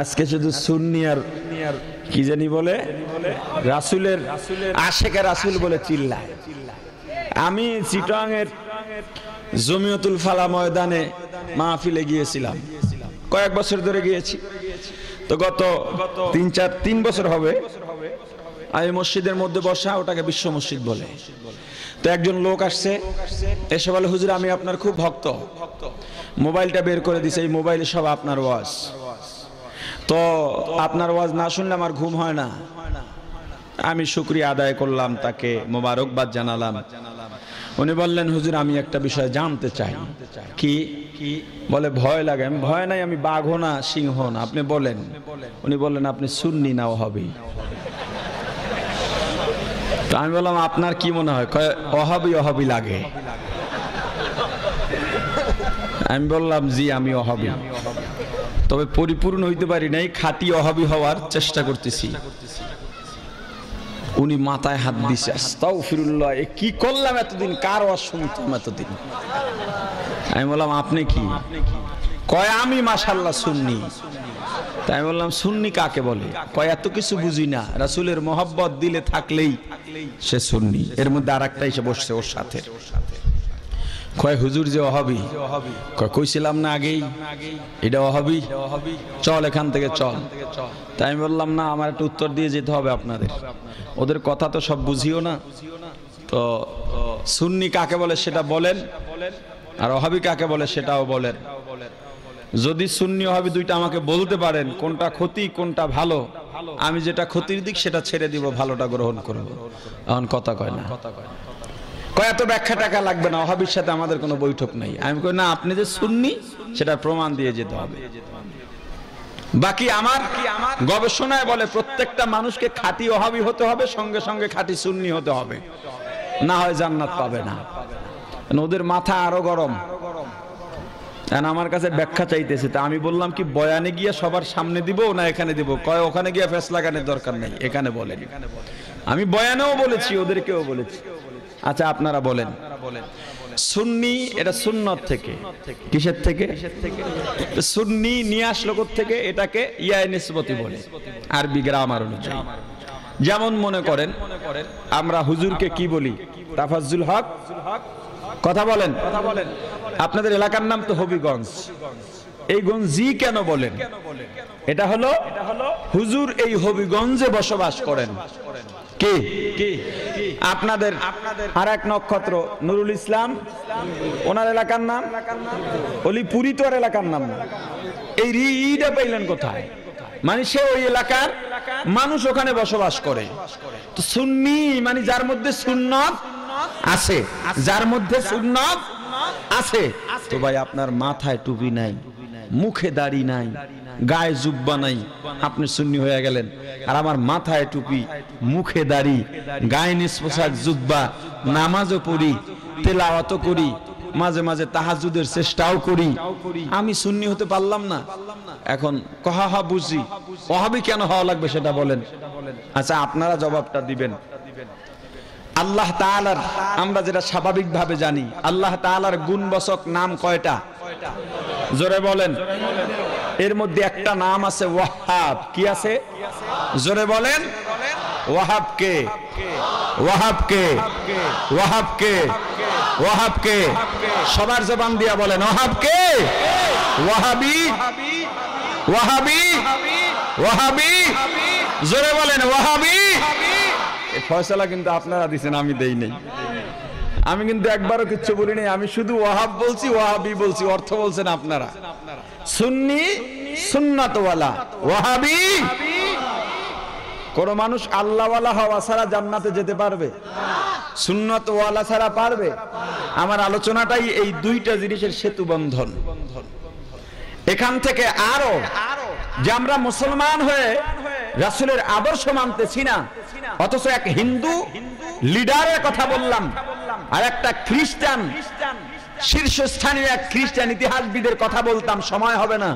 আজকে শুধু সুন্নি আর কি জানি বলে রাসূলের আশেকে রাসূল বলে চিল্লায়। আমি চিটাং এর জমিয়তুল ফালা ময়দানে মাহফিলে গিয়েছিলাম, কয়েক বছর ধরে গিয়েছি। তো গত 3 বছর হবে আমি মসজিদের মধ্যে বসা, ওটাকে বিশ্ব মসজিদ বলে। তো একজন লোক আসছে, এসে বলে, হুজুর আমি আপনার খুব ভক্ত। মোবাইলটা বের করে দিছে, এই মোবাইলে সব আপনার ওয়াজ। তো আপনার ওয়াজ না শুনলে আমার ঘুম হয় না। আমি শুকরিয়া আদায় করলাম, তাকে মোবারকবাদ জানালাম। উনি বললেন, হুজুর আমি একটা বিষয় জানতে চাই। কি? বলে ভয় লাগে। আমি ভয় নাই, আমি বাঘও না সিংহ না, আপনি বলেন। উনি বললেন, আপনি সুন্নি না ওহাবি? তো আমি বললাম, আপনার কি মনে হয়? ওহাবি লাগে। আমি বললাম, জি আমি ওহাবি, তবে পরিপূর্ণ হইতে পারি নাই, খাঁটি ওহাবি হওয়ার চেষ্টা করতেছি। উনি মাথায় হাত দিছে, আস্তাগফিরুল্লাহ, কি করলাম এতদিন, কার ওয়াজ শুনতাম এতদিন। আমি বললাম, আপনি কি? কয় আমি মাশাআল্লাহ সুন্নি। তাই আমি বললাম, সুন্নি কাকে বলে? কয় এত কিছু বুঝি না, রাসূলের মহব্বত দিলে থাকলেই সে সুন্নি। এর মধ্যে আরেকটা এসে বসছে ওর সাথে, কয় হুজুর যে ওহাবি। কইছিলাম না আগেই এটা ওহাবি, চল এখান থেকে চল। তাই আমি বললাম, না আমার একটা উত্তর দিয়ে যেতে হবে আপনাদের, ওদের কথা তো সব বুঝিও না। তো সুন্নি কাকে বলে সেটা বলেন, আর ওহাবি কাকে বলে সেটাও বলেন। যদি সুন্নি ওহাবি দুইটা আমাকে বলতে পারেন কোনটা ক্ষতি কোনটা ভালো, আমি যেটা ক্ষতির দিক সেটা ছেড়ে দিব, ভালোটা গ্রহণ করব। এখন কথা কয় না, কয় এত ব্যাখ্যা টাকা লাগবে না, ওহাবির সাথে আমাদের কোনো বৈঠক নাই। আমি কই না, আপনি যে সুন্নি সেটা প্রমাণ দিয়ে যেতে হবে। বাকি আমার গবেষণায় বলে প্রত্যেকটা মানুষকে খাঁটি ওহাবি হতে হবে, সঙ্গে সঙ্গে খাঁটি সুন্নি হতে হবে, না হয় জান্নাত পাবে না। ওদের মাথা আরো গরম, আমার কাছে ব্যাখ্যা চাইতেছে। তা আমি বললাম, কি বয়ানে গিয়ে সবার সামনে দিব না এখানে দিব? কয় ওখানে গিয়ে ফেস লাগানোর দরকার নেই, এখানে বলেন। আমি বয়ানেও বলেছি, ওদেরকেও বলেছি। আচ্ছা আপনারা বলেন, সুন্নি এটা সুন্নত থেকে, কিসের থেকে? সুন্নি নিয়ে আসলো থেকে, এটাকে ইয়ায়ে নিসবতি বলে আরবি গ্রামার অনুযায়ী। যেমন মনে করেন আমরা হুজুরকে কি বলি? তাফাজ্জুল হক। কথা বলেন। আপনাদের এলাকার নাম তো হবিগঞ্জ, এই গঞ্জি কেন বলেন? এটা হলো হুজুর এই হবিগঞ্জে বসবাস করেন। কি আপনাদের আর এক নক্ষত্র নুরুল ইসলাম, ওনার এলাকার নাম অলিপুরি, তো আর এলাকার নাম না। এই রিটা পাইলেন কোথায়? মানে সে ওই এলাকার মানুষ, ওখানে বসবাস করে। তো সুন্নি মানে যার মধ্যে সুন্নত আছে, যার মধ্যে সুন্নত আছে। তো ভাই আপনার মাথায় টুপি নাই, মুখে দাড়ি নাই, গায়ে জুব্বা নাই, আপনি সুন্নি হয়ে গেলেন। আর আমার মাথায় টুপি, মুখে দাড়ি, গায়ে নিসপোশাক জুব্বা, নামাজও পড়ি, তেলাওয়াতও করি, মাঝে মাঝে তাহাজ্জুদের চেষ্টাও করি, আমি সুন্নি হতে পারলাম না। এখন কহা বুঝি, ওহাবি কেন হওয়া লাগবে সেটা বলেন। আচ্ছা আপনারা জবাবটা দিবেন। আল্লাহ তাআলার, আমরা যেটা স্বাভাবিকভাবে জানি, আল্লাহ তাআলার গুণবাচক নাম কয়টা? জোরে বলেন। এর মধ্যে একটা নাম আছে ওয়াহাব। কি আছে? জোরে বলেন। ওয়াহাব কে? ওয়াহাব কে? ওয়াহাব কে? ওয়াহাব কে? সবার জবান দিয়া বলেন, ওয়াহাব কে? ওয়াহাবি, ওয়াহাবি, ওয়াহাবি। জোরে বলেন, ওয়াহাবি। এই ফয়সালা কিন্তু আপনারা দিছেন, আমি দেই নাই। আমি কিন্তু একবারও কিচ্ছু বলি নাই, আমি শুধু ওয়াহাব বলছি, ওয়াহাবি বলছি, অর্থ বলছেন আপনারা। সুন্নি সুন্নাতওয়ালা, ওয়াহাবি। কোন মানুষ আল্লাহওয়ালা হওয়া ছাড়া জান্নাতে যেতে পারবে? সুন্নাতওয়ালা ছাড়া পারবে? আমার আলোচনাটাই এই দুইটা জিনিসের সেতু বন্ধন। এখান থেকে আরো যে আমরা মুসলমান হয়ে রাসূলের আদর্শ মানতেছি না, অথচ এক হিন্দু লিডারের কথা বললাম, আর একটা খ্রিস্টান শীর্ষস্থানীয় এক খ্রিস্টান ইতিহাসবিদের কথা বলতাম, সময় হবে না।